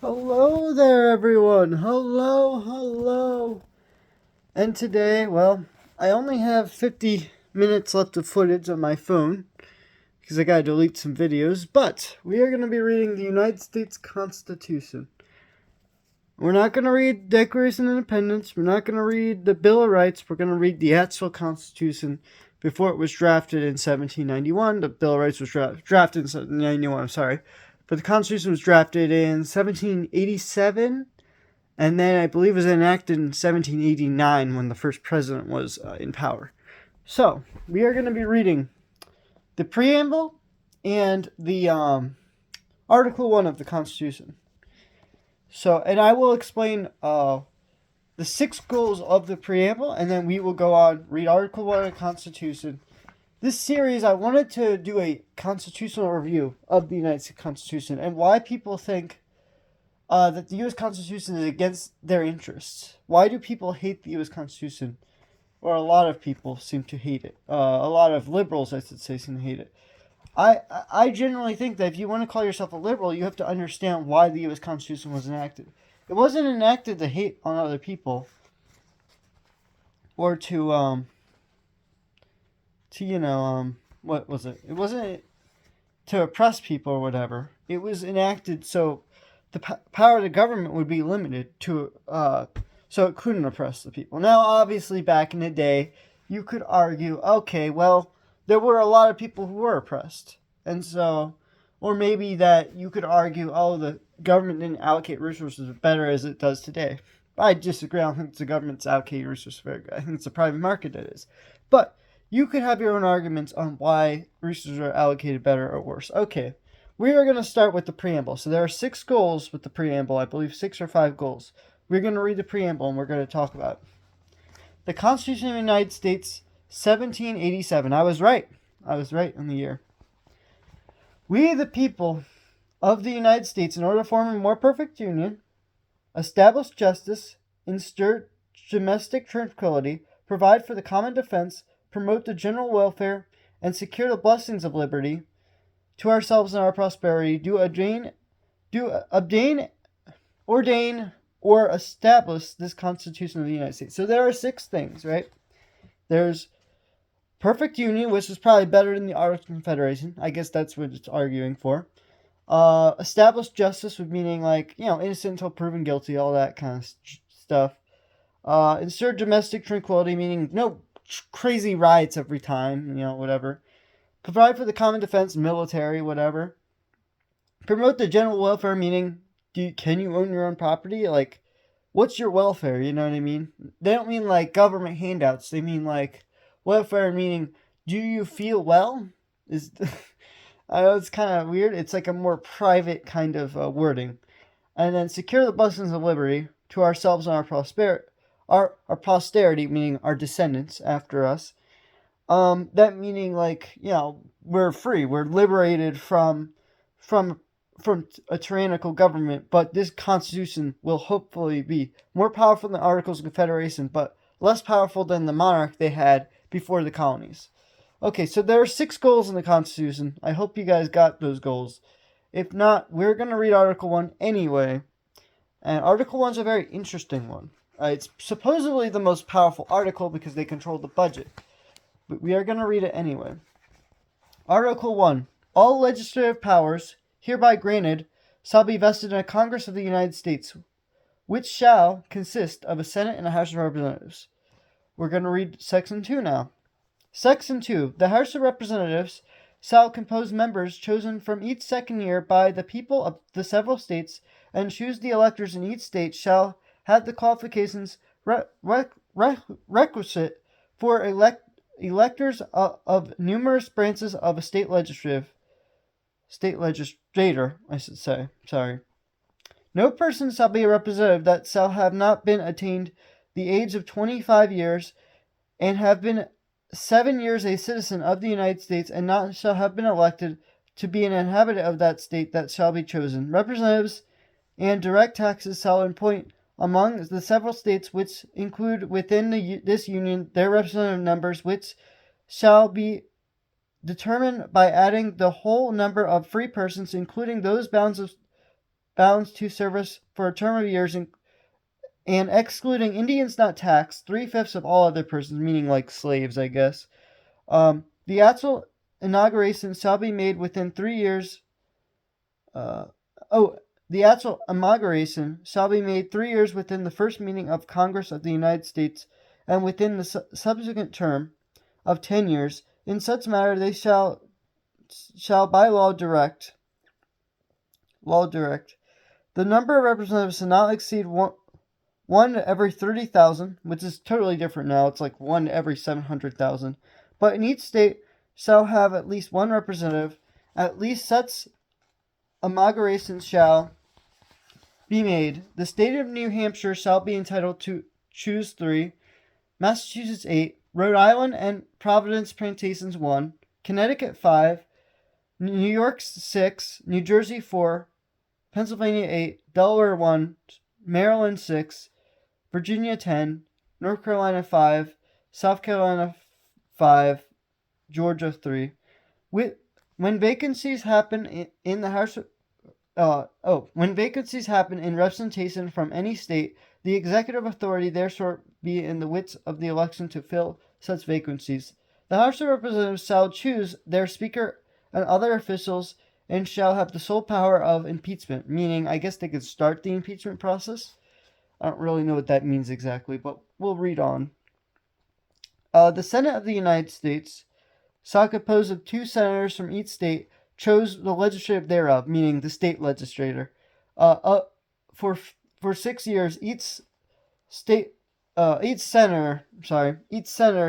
Hello there, everyone. Hello. And today, well, I only have 50 minutes left of footage on my phone because I gotta delete some videos, but we are going to be reading the United States Constitution. We're not going to read the Declaration of Independence. We're not going to read the Bill of Rights. We're going to read the actual Constitution before it was drafted in 1791. The Bill of Rights was drafted in 1791, I'm sorry. But the Constitution was drafted in 1787, and then I believe it was enacted in 1789 when the first president was in power. So, we are going to be reading the Preamble and the Article 1 of the Constitution. So, and I will explain the 6 goals of the Preamble, and then we will go on, read Article 1 of the Constitution. This series, I wanted to do a constitutional review of the United States Constitution and why people think that the U.S. Constitution is against their interests. Why do people hate the U.S. Constitution? Or a lot of people seem to hate it. A lot of liberals, I should say, seem to hate it. I generally think that if you want to call yourself a liberal, you have to understand why the U.S. Constitution was enacted. It wasn't enacted to hate on other people or to what was it? It wasn't to oppress people or whatever. It was enacted so the power of the government would be limited to so it couldn't oppress the people. Now, obviously, back in the day, you could argue, okay, well, there were a lot of people who were oppressed, and so, or maybe that you could argue, oh, the government didn't allocate resources better as it does today. I disagree. I don't think the government's allocating resources very good. I think it's the private market that is. But you could have your own arguments on why resources are allocated better or worse. Okay, we are going to start with the preamble. So there are 6 goals with the preamble. I believe 6 or 5 goals. We're going to read the preamble and we're going to talk about it. The Constitution of the United States, 1787. I was right in the year. We, the people of the United States, in order to form a more perfect union, establish justice, insure domestic tranquility, provide for the common defense, promote the general welfare, and secure the blessings of liberty to ourselves and our prosperity, ordain, or establish this Constitution of the United States. So there are 6 things, right? There's perfect union, which is probably better than the Articles of Confederation. I guess that's what it's arguing for. Establish justice, with meaning like, innocent until proven guilty, all that kind of stuff. Ensure domestic tranquility, meaning no crazy riots every time, whatever. Provide for the common defense, military, whatever. Promote the general welfare, meaning, can you own your own property? Like, what's your welfare? You know what I mean? They don't mean like government handouts. They mean like welfare, meaning, do you feel well? I know it's kind of weird. It's like a more private kind of wording. And then secure the blessings of liberty to ourselves and our posterity, meaning our descendants after us. That meaning like, we're free. We're liberated from a tyrannical government, but this Constitution will hopefully be more powerful than the Articles of Confederation, but less powerful than the monarch they had before the colonies. Okay, so there are 6 goals in the Constitution. I hope you guys got those goals. If not, we're going to read Article 1 anyway. And Article 1 is a very interesting one. It's supposedly the most powerful article because they control the budget. But we are going to read it anyway. Article 1. All legislative powers hereby granted shall be vested in a Congress of the United States, which shall consist of a Senate and a House of Representatives. We're going to read Section 2 now. Section 2. The House of Representatives shall compose members chosen from each second year by the people of the several states, and choose the electors in each state shall have the qualifications requisite for electors of numerous branches of a state legislator, I should say. Sorry. No person shall be a representative that shall have not been attained the age of 25 years, and have been 7 years a citizen of the United States, and not shall have been elected to be an inhabitant of that state that shall be chosen. Representatives and direct taxes shall appoint among the several states which include within this union their representative numbers, which shall be determined by adding the whole number of free persons, including those bounds bounds to service for a term of years, and excluding Indians not taxed, 3/5 of all other persons, meaning like slaves, I guess. The actual inauguration shall be made within 3 years. Uh, oh, the actual inauguration shall be made 3 years within the first meeting of Congress of the United States, and within the subsequent term of 10 years. In such matter, they shall by law direct. The number of representatives shall not exceed one every 30,000, which is totally different now. It's like one every 700,000. But in each state shall have at least one representative. At least such inauguration shall be made. The state of New Hampshire shall be entitled to choose 3, Massachusetts 8, Rhode Island and Providence Plantations 1, Connecticut 5, New York 6, New Jersey 4, Pennsylvania 8, Delaware 1, Maryland 6, Virginia 10, North Carolina 5, South Carolina 5, Georgia 3. When vacancies happen in the House, when vacancies happen in representation from any state, the executive authority therefore be in the wits of the election to fill such vacancies. The House of Representatives shall choose their speaker and other officials, and shall have the sole power of impeachment, meaning I guess they could start the impeachment process. I don't really know what that means exactly, but we'll read on. The Senate of the United States shall compose of 2 senators from each state, chose the legislative thereof, meaning the state legislator. For 6 years, each senator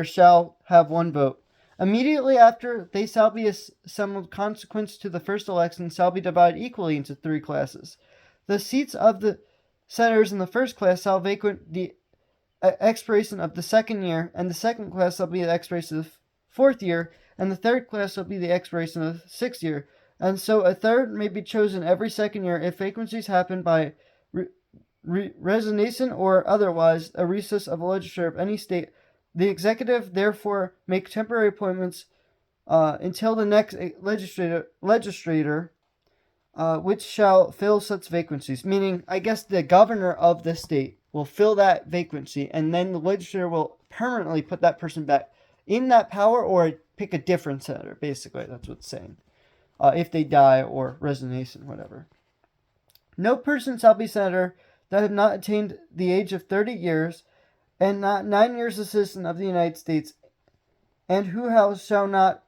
shall have 1 vote. Immediately after they shall be assembled, consequence to the first election shall be divided equally into 3 classes. The seats of the senators in the first class shall vacate the expiration of the 2nd year, and the second class shall be the expiration of the 4th year, and the third class shall be the expiration of the 6th year. And so a third may be chosen every 2nd year if vacancies happen by resignation or otherwise a recess of a legislature of any state. The executive therefore make temporary appointments until the next legislator which shall fill such vacancies. Meaning, I guess the governor of the state will fill that vacancy, and then the legislature will permanently put that person back in that power, or pick a different senator. Basically, that's what it's saying. If they die or resignation, whatever. No person shall be senator that have not attained the age of 30 years, and not 9 years a citizen of the United States, and who shall not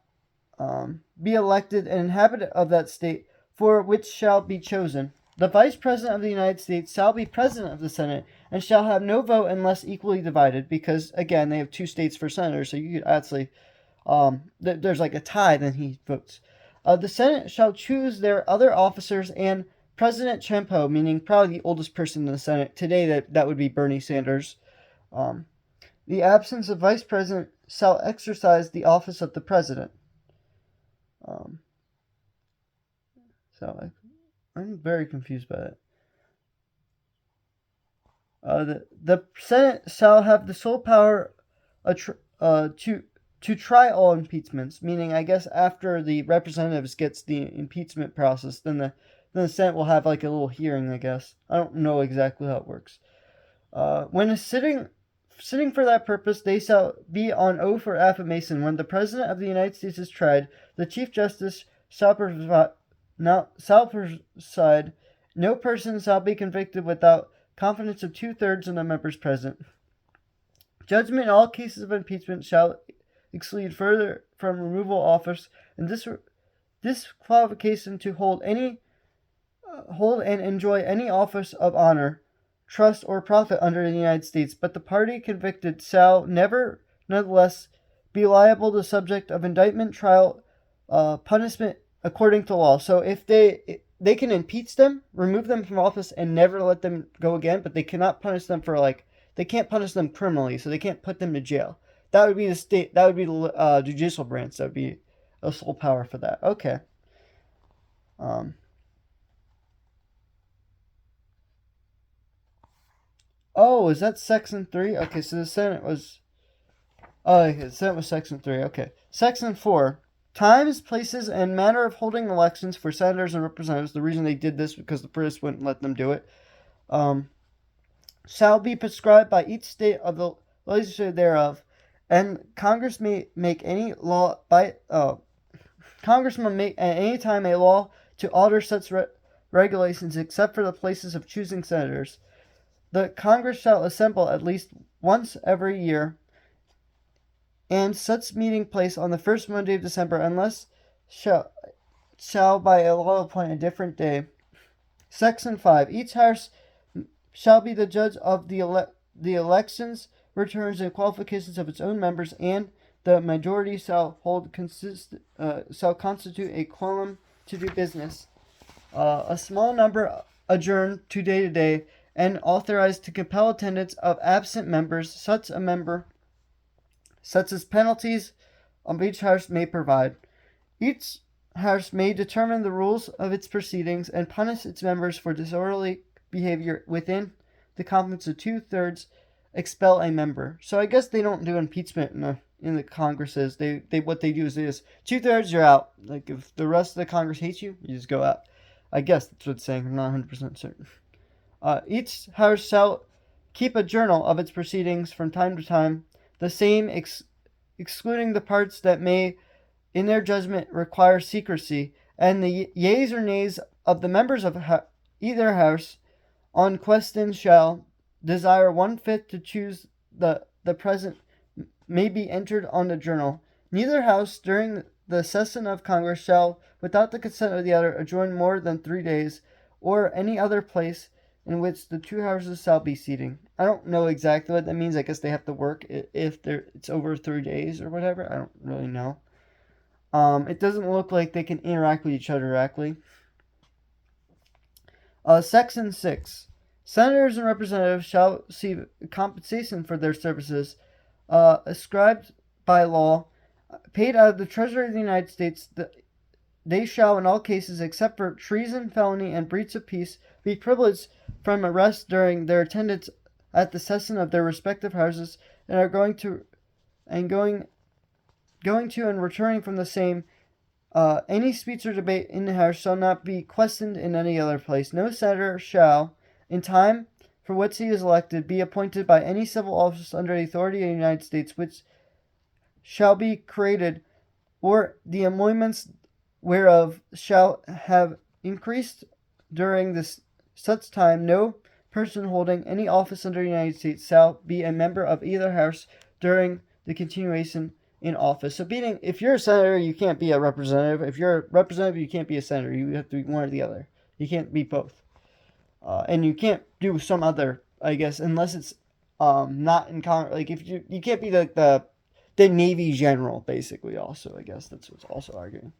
be elected an inhabitant of that state for which shall be chosen. The Vice President of the United States shall be President of the Senate, and shall have no vote unless equally divided, because, again, they have 2 states for senators, so you could actually, there's like a tie, then he votes. The Senate shall choose their other officers, and President Chempo, meaning probably the oldest person in the Senate today, that would be Bernie Sanders. The absence of Vice President shall exercise the office of the President. So I'm very confused by that. The Senate shall have the sole power to try all impeachments, meaning I guess after the representatives gets the impeachment process, then the Senate will have like a little hearing, I guess. I don't know exactly how it works. When sitting for that purpose, they shall be on oath or affirmation. When the President of the United States is tried, the Chief Justice shall preside. No person shall be convicted without confidence of 2/3 of the members present. Judgment in all cases of impeachment shall exclude further from removal of office, and disqualification to hold and enjoy any office of honor, trust, or profit under the United States. But the party convicted shall never, nonetheless, be liable to subject of indictment, trial, punishment according to law. So if they can impeach them, remove them from office, and never let them go again, but they cannot punish them they can't punish them criminally, so they can't put them to jail. That would be the judicial branch. That would be a sole power for that. Okay. Oh, is that Section 3? Okay, so the Senate was... Oh, okay, the Senate was Section 3. Okay. Section 4. times, places, and manner of holding elections for senators and representatives. The reason they did this because the British wouldn't let them do it. Shall be prescribed by each state of the legislature thereof, and Congress may make any law by Congress may make at any time a law to alter such regulations except for the places of choosing senators. The Congress shall assemble at least once every year, and such meeting place on the first Monday of December, unless shall by a law appoint a different day. Section 5. Each house shall be the judge of the elections, returns, and qualifications of its own members, and the majority shall constitute a quorum to do business. A small number adjourn to day, and authorized to compel attendance of absent members, such as penalties of each house may provide. Each house may determine the rules of its proceedings and punish its members for disorderly behavior within the confines of 2/3, expel a member. So I guess they don't do impeachment in the Congresses. They what they do is 2/3 you're out. Like if the rest of the Congress hates you, you just go out. I guess that's what it's saying. I'm not 100% certain. Each house shall keep a journal of its proceedings from time to time, the same excluding the parts that may, in their judgment, require secrecy, and the yeas or nays of the members of either house on question shall desire 1/5 to choose the present may be entered on the journal. Neither house during the session of Congress shall, without the consent of the other, adjourn more than 3 days, or any other place in which the two houses shall be seating. I don't know exactly what that means. I guess they have to work if it's over 3 days or whatever. I don't really know. It doesn't look like they can interact with each other directly. Section 6. Senators and representatives shall receive compensation for their services ascribed by law, paid out of the Treasury of the United States. They shall, in all cases except for treason, felony, and breach of peace, be privileged from arrest during their attendance at the session of their respective houses, and are going to and returning from the same. Any speech or debate in the House shall not be questioned in any other place. No senator shall, in time for which he is elected, be appointed by any civil office under the authority of the United States, which shall be created, or the emoluments whereof shall have increased during this such time. No person holding any office under the United States shall be a member of either house during the continuation in office. So if you're a senator, you can't be a representative. If you're a representative, you can't be a senator. You have to be one or the other. You can't be both. And you can't do some other, I guess, unless it's not in Congress. Like if you can't be the Navy general, basically. Also, I guess that's what's also arguing.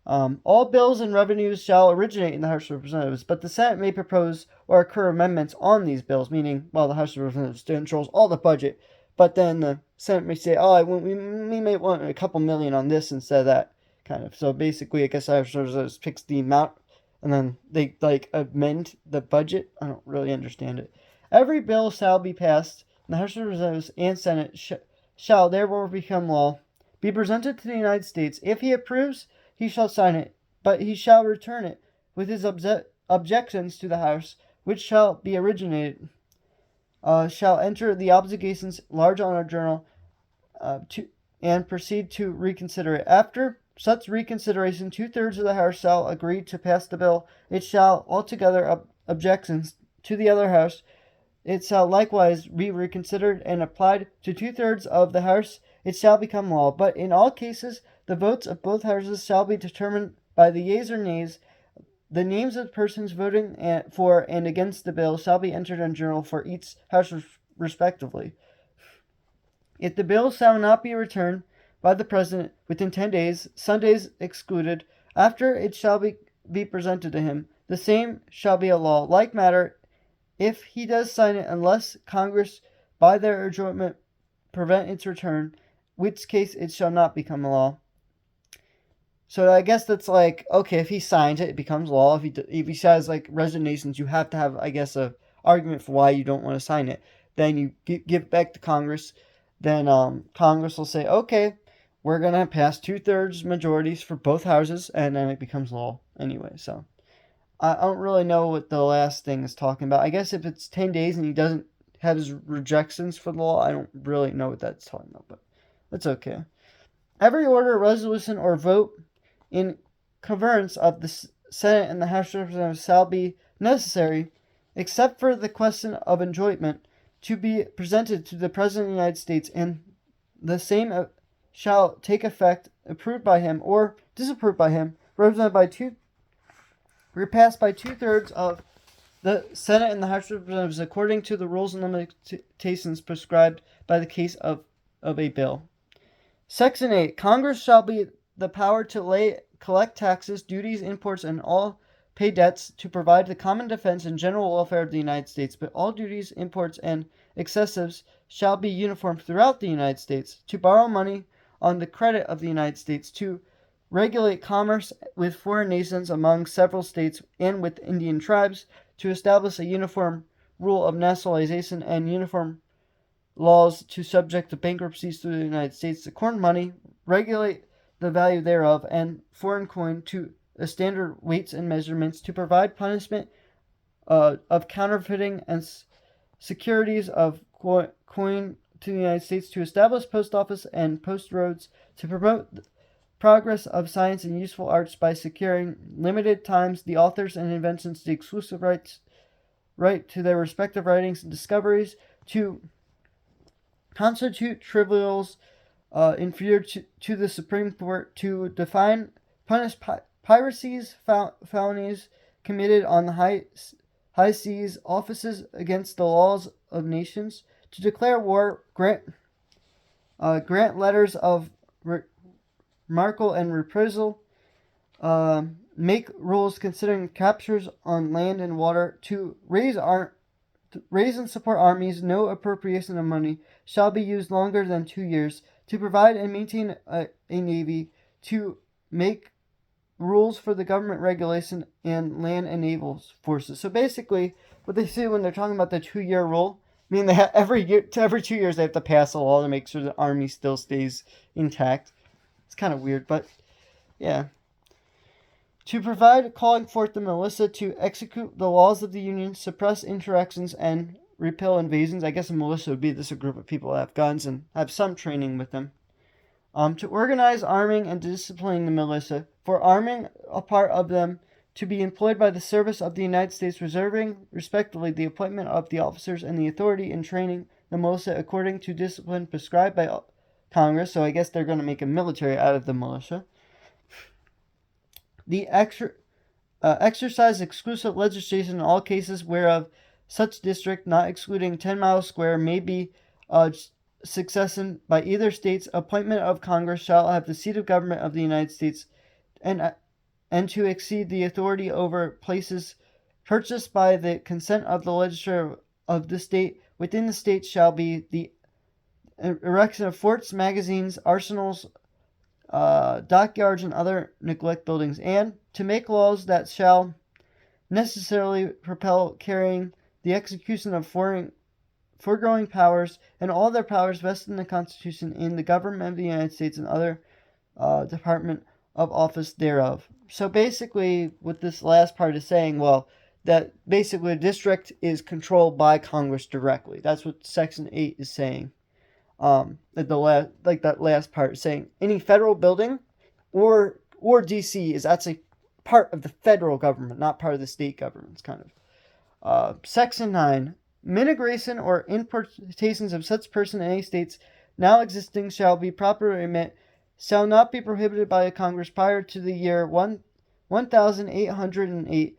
All bills and revenues shall originate in the House of Representatives, but the Senate may propose or occur amendments on these bills, meaning, well, the House of Representatives controls all the budget, but then the Senate may say, we may want a couple million on this instead of that, kind of. So basically, I guess the House of Representatives picks the amount, and then they, amend the budget. I don't really understand it. Every bill shall be passed, and the House of Representatives and Senate shall therefore become law, be presented to the United States. If he approves, he shall sign it, but he shall return it with his objections to the House, which shall be originated, shall enter the obligations large on our journal, and proceed to reconsider it. After such reconsideration, 2/3 of the House shall agree to pass the bill. It shall altogether objections to the other House. It shall likewise be reconsidered and applied to 2/3 of the House. It shall become law. But in all cases, the votes of both houses shall be determined by the yeas or nays. The names of persons voting for and against the bill shall be entered in journal for each house respectively. If the bill shall not be returned by the President within 10 days, Sundays excluded, after it shall be presented to him, the same shall be a law. Like matter, if he does sign it, unless Congress by their adjournment prevent its return, which case it shall not become a law. So I guess that's like, okay, if he signs it, it becomes law. If he says resignations, you have to have, I guess, a argument for why you don't want to sign it. Then you give it back to Congress. Then Congress will say, okay, we're going to pass 2/3 majorities for both houses, and then it becomes law anyway. So I don't really know what the last thing is talking about. I guess if it's 10 days and he doesn't have his rejections for the law, I don't really know what that's talking about, but that's okay. Every order, resolution, or vote in concurrence of the Senate and the House of Representatives shall be necessary, except for the question of enjoyment, to be presented to the President of the United States, and the same shall take effect, approved by him or disapproved by him, represented by passed by 2/3 of the Senate and the House of Representatives according to the rules and limitations prescribed by the case of a bill. Section 8. Congress shall be the power to collect taxes, duties, imports, and all pay debts, to provide the common defense and general welfare of the United States, but all duties, imports, and excessives shall be uniform throughout the United States, to borrow money on the credit of the United States, to regulate commerce with foreign nations among several states and with Indian tribes, to establish a uniform rule of nationalization and uniform laws to subject the bankruptcies through the United States, to coin money, regulate the value thereof, and foreign coin to a standard weights and measurements, to provide punishment of counterfeiting and securities of coin to the United States, to establish post office and post roads, to promote the progress of science and useful arts by securing limited times the authors and inventions the exclusive right to their respective writings and discoveries, to constitute tribunals inferior to the Supreme Court, to punish piracies, felonies committed on the high seas, offices against the laws of nations, to declare war, grant letters of marque and reprisal, make rules considering captures on land and water, to raise and support armies. No appropriation of money shall be used longer than 2 years, to provide and maintain a navy, to make rules for the government regulation and land and naval forces. So basically, what they say when they're talking about the 2-year rule, I mean, every 2 years they have to pass a law to make sure the army still stays intact. It's kind of weird, but yeah. To provide calling forth the militia to execute the laws of the Union, suppress insurrections, and repel invasions. I guess a militia would be a group of people that have guns and have some training with them. To organize, arming, and disciplining the militia, for arming a part of them to be employed by the service of the United States, reserving, respectively, the appointment of the officers and the authority in training the militia according to discipline prescribed by Congress. So I guess they're going to make a military out of the militia. The exercise exclusive legislation in all cases whereof such district, not excluding 10 miles square, may be succession by either state's appointment of Congress, shall have the seat of government of the United States, and to exceed the authority over places purchased by the consent of the legislature of the state within the state, shall be the erection of forts, magazines, arsenals, dockyards, and other neglect buildings, and to make laws that shall necessarily propel carrying the execution of foregoing powers, and all their powers vested in the Constitution, in the government of the United States and other department of office thereof. So basically, what this last part is saying, well, that basically the district is controlled by Congress directly. That's what Section 8 is saying. That last part saying any federal building or DC is actually part of the federal government, not part of the state governments, kind of. Section 9. Migration or importations of such person in any states now existing shall be properly met, shall not be prohibited by a Congress prior to the year 1808,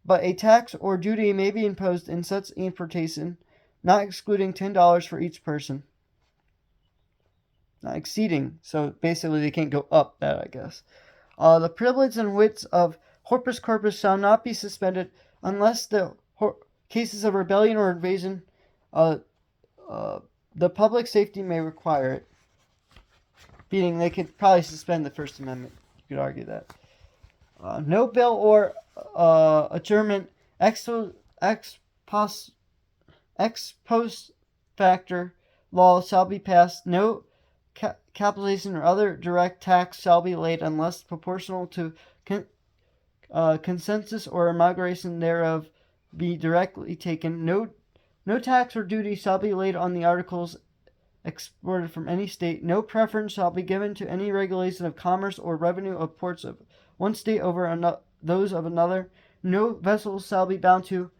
but a tax or duty may be imposed in such importation, not excluding $10 for each person. Not exceeding, so basically they can't go up that, I guess. The privilege and writs of corpus shall not be suspended unless the cases of rebellion or invasion, the public safety may require it. Meaning they could probably suspend the First Amendment. You could argue that. No bill or adjournment ex post facto law shall be passed. No capitalization, or other direct tax shall be laid unless proportional to consensus or amalgamation thereof be directly taken. No tax or duty shall be laid on the articles exported from any state. No preference shall be given to any regulation of commerce or revenue of ports of one state over those of another. No vessels shall be bound to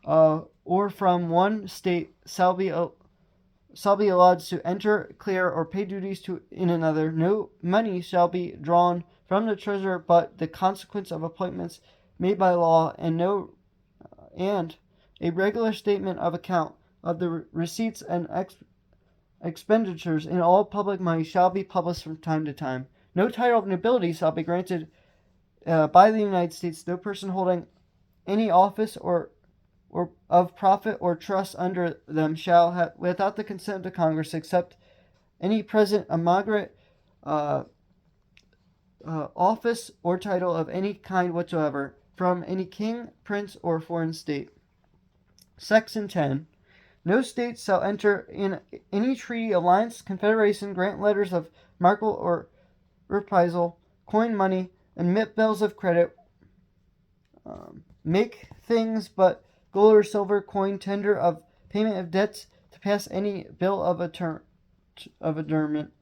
or from one state shall be allowed to enter, clear, or pay duties to in another. No money shall be drawn from the treasurer but the consequence of appointments made by law, and a regular statement of account of the receipts and expenditures in all public money shall be published from time to time. No title of nobility shall be granted by the United States. No person holding any office or of profit or trust under them shall have, without the consent of Congress, accept any present amalgamate office or title of any kind whatsoever from any king, prince, or foreign state. Section 10. No state shall enter in any treaty, alliance, confederation, grant letters of marque or reprisal, coin money, emit bills of credit, make things but gold or silver, coin, tender of payment of debts, to pass any bill of adjournment,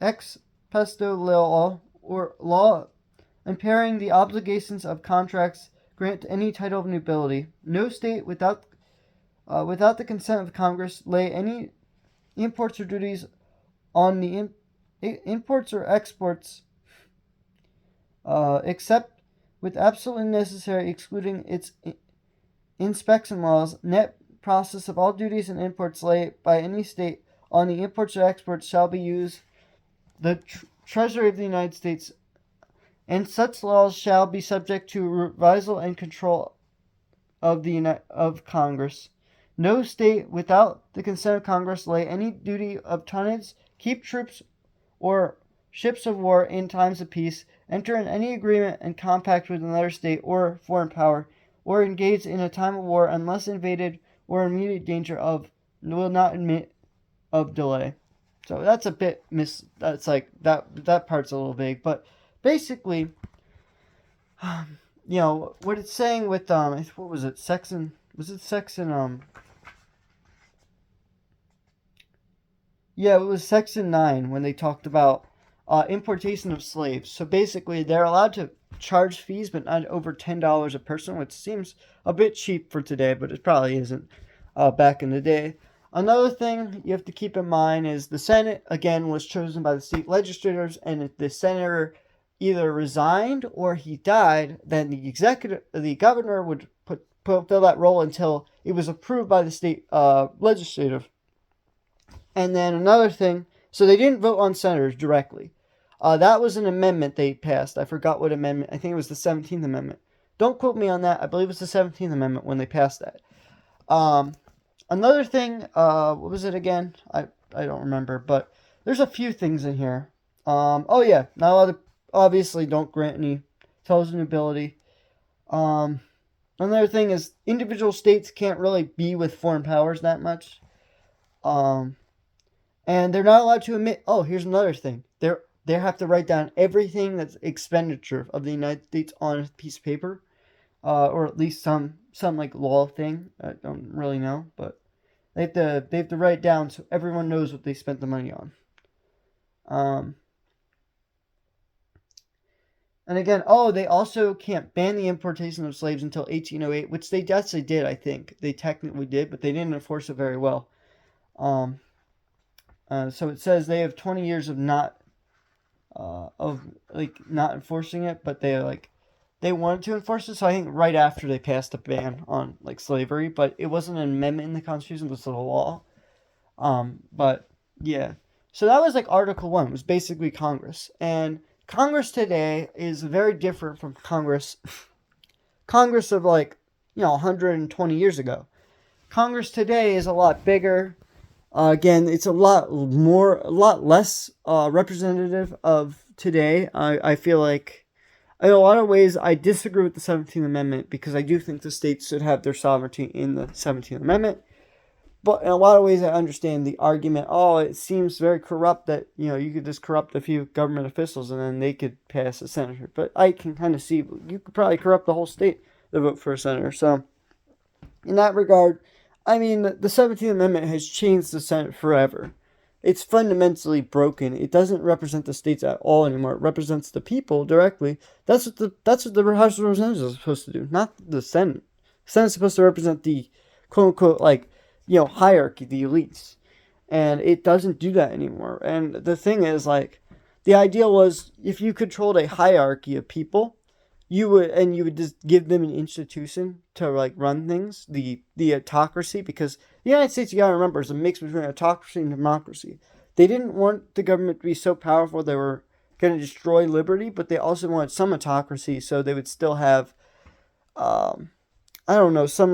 ex pesto law, or law impairing the obligations of contracts, grant any title of nobility. No state without the consent of Congress lay any imports or duties on the imports or exports, except with absolutely necessary, excluding its inspection laws. Net process of all duties and imports laid by any state on the imports or exports shall be used the Treasury of the United States, and such laws shall be subject to revisal and control of Congress. No state without the consent of Congress lay any duty of tonnage, keep troops or ships of war in times of peace, enter in any agreement and compact with another state or foreign power, or engage in a time of war unless invaded or immediate danger of, will not admit of delay. So that's a bit that's like that part's a little vague, but basically, what it's saying with what was it, section it was section 9 when they talked about importation of slaves. So basically, they're allowed to charge fees, but not over $10 a person, which seems a bit cheap for today, but it probably isn't back in the day. Another thing you have to keep in mind is the Senate, again, was chosen by the state legislators, and if the senator either resigned or he died, then the governor would fill that role until it was approved by the state legislative. And then another thing, so they didn't vote on senators directly. That was an amendment they passed. I forgot what amendment. I think it was the 17th Amendment. Don't quote me on that. I believe it's the 17th Amendment when they passed that. Another thing, what was it again? I don't remember, but there's a few things in here. Obviously don't grant any titles of nobility. Another thing is individual states can't really be with foreign powers that much. And they're not allowed to admit, here's another thing. They have to write down everything that's expenditure of the United States on a piece of paper. Or at least some like law thing. I don't really know, but they have to write it down so everyone knows what they spent the money on. And again, they also can't ban the importation of slaves until 1808, which they actually did, I think. They technically did, but they didn't enforce it very well. So it says they have 20 years of not enforcing it, but they wanted to enforce it, so I think right after they passed a ban on slavery, but it wasn't an amendment in the Constitution, it was a law. But yeah. So that was Article 1, was basically Congress. And Congress today is very different from Congress of 120 years ago. Congress today is a lot bigger. Again, it's a lot less representative of today. I feel like, in a lot of ways, I disagree with the 17th Amendment because I do think the states should have their sovereignty in the 17th Amendment. But in a lot of ways, I understand the argument. Oh, it seems very corrupt that you could just corrupt a few government officials and then they could pass a senator. But I can kind of see you could probably corrupt the whole state to vote for a senator. So in that regard, I mean, the 17th Amendment has changed the Senate forever. It's fundamentally broken. It doesn't represent the states at all anymore. It represents the people directly. That's what the House of Representatives is supposed to do, not the Senate. The Senate's supposed to represent the quote unquote hierarchy, the elites, and it doesn't do that anymore. And the thing is, the idea was if you controlled a hierarchy of people, you would just give them an institution to run things, the autocracy, because the United States, you gotta remember, is a mix between autocracy and democracy. They didn't want the government to be so powerful they were going to destroy liberty, but they also wanted some autocracy so they would still have I don't know, some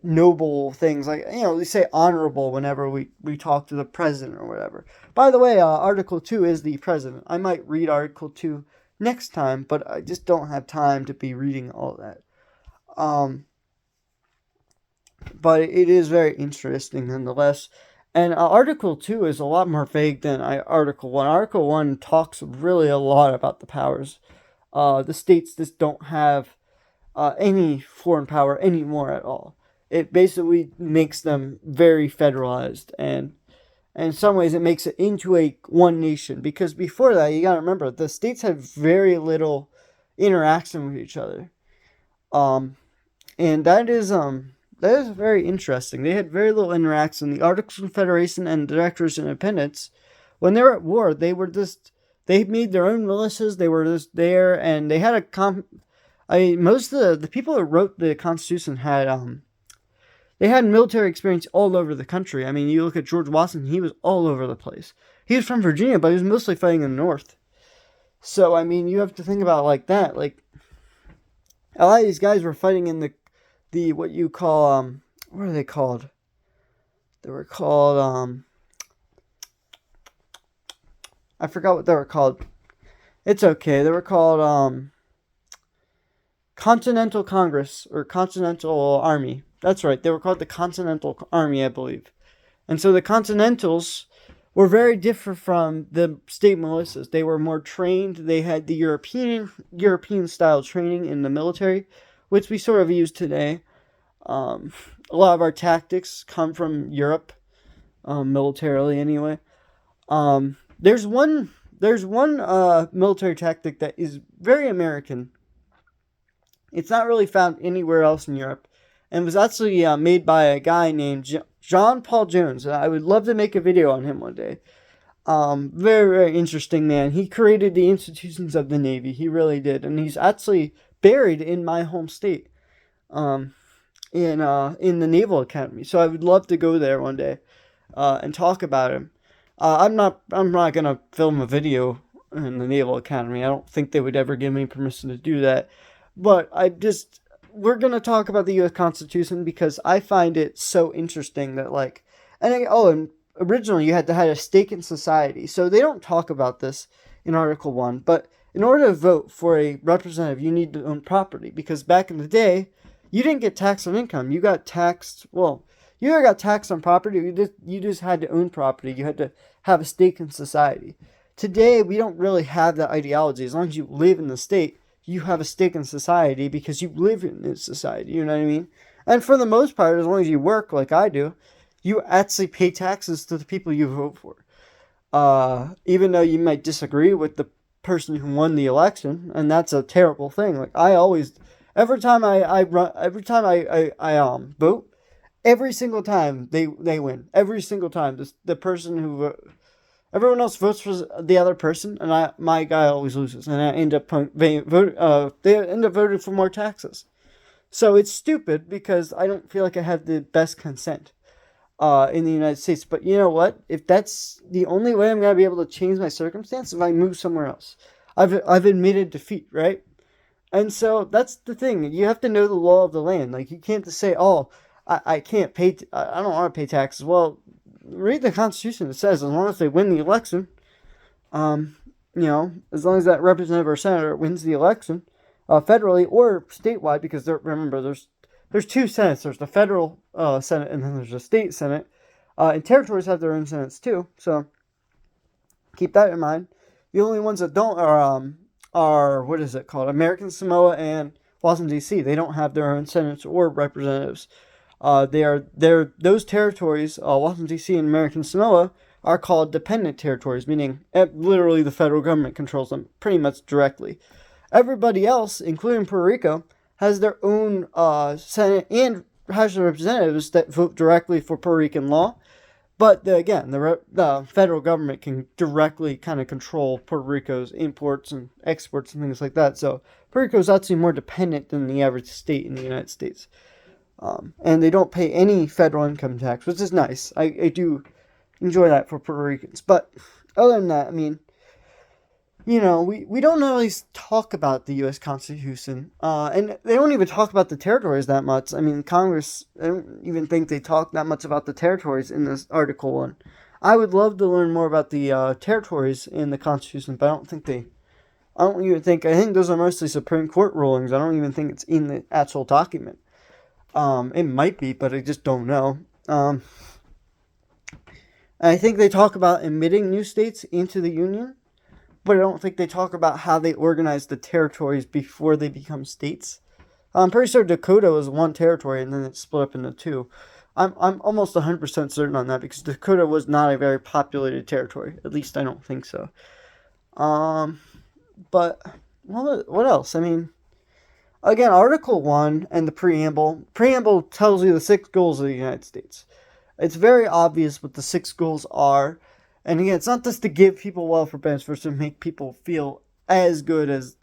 noble things, we say honorable whenever we talk to the president or whatever. By the way, Article 2 is the president. I might read Article 2 next time, but I just don't have time to be reading all that. But it is very interesting nonetheless. And Article 2 is a lot more vague than Article 1. Article 1 talks really a lot about the powers. The states just don't have any foreign power anymore at all. It basically makes them very federalized, and in some ways it makes it into a one nation, because before that, you gotta remember, the states had very little interaction with each other. And that is very interesting. They had very little interaction. The Articles of Confederation and the Declaration of Independence, when they were at war, they made their own militias. They were just there, and they had most of the people that wrote the Constitution they had military experience all over the country. I mean, you look at George Washington, he was all over the place. He was from Virginia, but he was mostly fighting in the North. So, I mean, you have to think about it like that. A lot of these guys were fighting in the what you call, what are they called? They were called, I forgot what they were called. It's okay. They were called, Continental Congress, or Continental Army. That's right, they were called the Continental Army, I believe. And so the Continentals were very different from the state militias. They were more trained. They had the European style training in the military, which we sort of use today. A lot of our tactics come from Europe, militarily anyway. There's one military tactic that is very American. It's not really found anywhere else in Europe, and was actually made by a guy named John Paul Jones. I would love to make a video on him one day. Very, very interesting man. He created the institutions of the Navy. He really did, and he's actually buried in my home state, in the Naval Academy. So I would love to go there one day, and talk about him. I'm not gonna film a video in the Naval Academy. I don't think they would ever give me permission to do that. But we're going to talk about the U.S. Constitution because I find it so interesting that, and originally you had to have a stake in society. So they don't talk about this in Article 1, but in order to vote for a representative, you need to own property, because back in the day, you didn't get taxed on income. You got taxed, you either got taxed on property, or you just had to own property. You had to have a stake in society. Today, we don't really have that ideology. As long as you live in the state, you have a stake in society because you live in this society, you know what I mean? And for the most part, as long as you work like I do, you actually pay taxes to the people you vote for. Even though you might disagree with the person who won the election, and that's a terrible thing. Every time I vote, every single time they win. Every single time, the person who everyone else votes for the other person, and my guy always loses, and I end up they end up voting for more taxes. So it's stupid because I don't feel like I have the best consent in the United States. But you know what? If that's the only way I'm gonna be able to change my circumstance, if I move somewhere else, I've admitted defeat, right? And so that's the thing. You have to know the law of the land. You can't just say, "Oh, I can't pay. I don't want to pay taxes." Well, read the Constitution. It says as long as they win the election, as long as that representative or senator wins the election, federally or statewide, because there's there's two senates. There's the federal senate, and then there's the state senate. And territories have their own senates too. So keep that in mind. The only ones that don't are what is it called? American Samoa and Washington D.C. They don't have their own senates or representatives. They're those territories, Washington D.C. and American Samoa, are called dependent territories, meaning literally the federal government controls them pretty much directly. Everybody else, including Puerto Rico, has their own Senate and House of Representatives that vote directly for Puerto Rican law. But again, the federal government can directly kind of control Puerto Rico's imports and exports and things like that. So Puerto Rico is actually more dependent than the average state in the United States. And they don't pay any federal income tax, which is nice. I do enjoy that for Puerto Ricans. But other than that, I mean, we don't always talk about the U.S. Constitution. And they don't even talk about the territories that much. I mean, Congress, I don't even think they talk that much about the territories in this article. And I would love to learn more about the territories in the Constitution, but I think I think those are mostly Supreme Court rulings. I don't even think it's in the actual document. It might be, but I just don't know. I think they talk about admitting new states into the Union, but I don't think they talk about how they organize the territories before they become states. I'm pretty sure Dakota was one territory and then it split up into two. I'm almost 100% certain on that because Dakota was not a very populated territory. At least I don't think so. But what else? I mean, again, Article 1 and the Preamble. Preamble tells you the 6 goals of the United States. It's very obvious what the 6 goals are. And again, it's not just to give people welfare benefits, to make people feel as good as,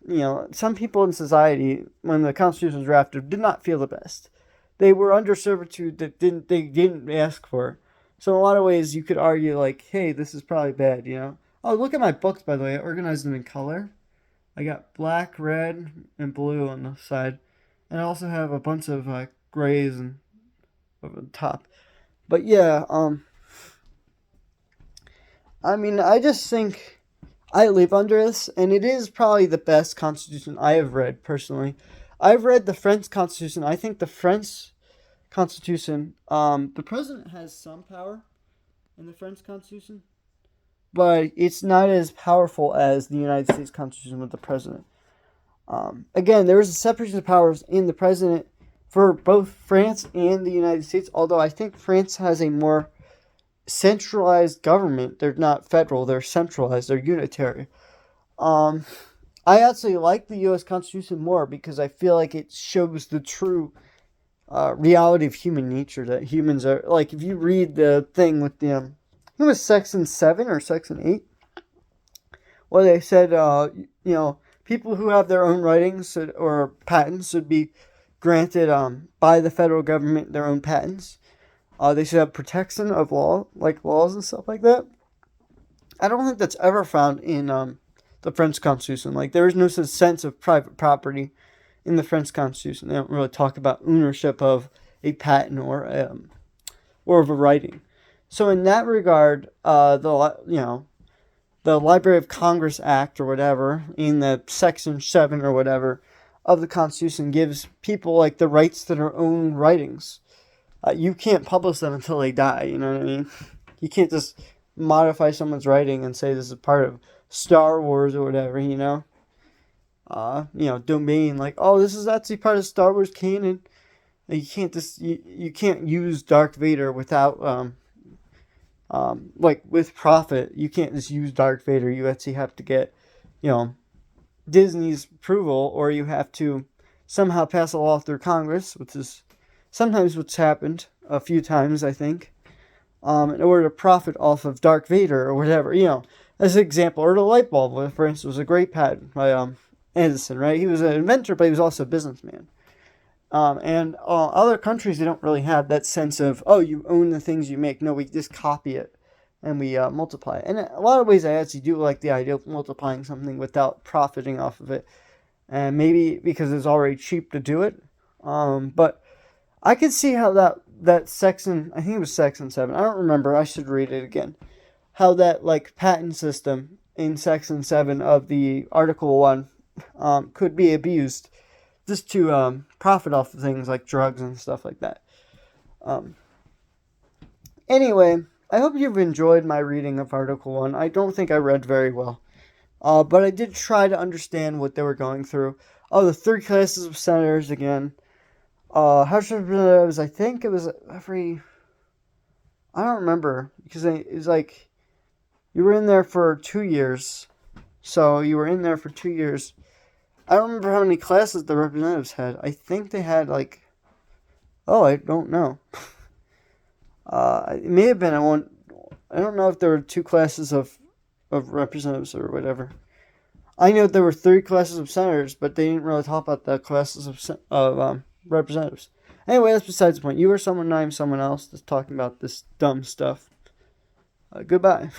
some people in society, when the Constitution was drafted, did not feel the best. They were under servitude that they didn't ask for. So in a lot of ways, you could argue, like, hey, this is probably bad, Oh, look at my books, by the way. I organized them in color. I got black, red, and blue on the side. And I also have a bunch of grays and over the top. But yeah, I mean, I just think I live under this, and it is probably the best Constitution I have read, personally. I've read the French Constitution. I think the French Constitution, the president has some power in the French Constitution, but it's not as powerful as the United States Constitution with the president. Again, there is a separation of powers in the president for both France and the United States, although I think France has a more centralized government. They're not federal, they're centralized, they're unitary. I actually like the U.S. Constitution more because I feel like it shows the true reality of human nature, that humans are, like, if you read the thing with the, I think it was Section 7 or Section 8, where they said, people who have their own writings or patents should be granted by the federal government their own patents. They should have protection of laws and stuff like that. I don't think that's ever found in the French Constitution. Like, there is no such sense of private property in the French Constitution. They don't really talk about ownership of a patent or of a writing. So in that regard, the Library of Congress Act or whatever, in the Section 7 or whatever of the Constitution, gives people like the rights to their own writings. You can't publish them until they die, you know what I mean? You can't just modify someone's writing and say this is part of Star Wars or whatever, domain, like, oh, this is actually part of Star Wars canon. You can't just, you can't use Darth Vader without, with profit. You can't just use Darth Vader. You actually have to get, Disney's approval, or you have to somehow pass a law through Congress, which is sometimes what's happened a few times, I think, in order to profit off of Darth Vader or whatever, as an example. Or the light bulb, for instance, was a great patent by Edison, right? He was an inventor, but he was also a businessman. And other countries, they don't really have that sense of, oh, you own the things you make. No, we just copy it and we multiply it. And in a lot of ways, I actually do like the idea of multiplying something without profiting off of it. And maybe because it's already cheap to do it. But I could see how that section, I think it was Section 7, I don't remember, I should read it again, how that, like, patent system in Section 7 of the Article 1 could be abused just to profit off of things like drugs and stuff like that. Anyway, I hope you've enjoyed my reading of Article 1. I don't think I read very well. But I did try to understand what they were going through. Oh, the 3 classes of senators again. House of Representatives, I think it was every... I don't remember. Because it was like... You were in there for 2 years. So you were in there for 2 years. I don't remember how many classes the representatives had. I think they had like... Oh, I don't know. It may have been... I don't know if there were 2 classes of representatives or whatever. I know there were 3 classes of senators, but they didn't really talk about the classes of representatives. Anyway, that's besides the point. You were someone, I'm someone else, just talking about this dumb stuff. Goodbye.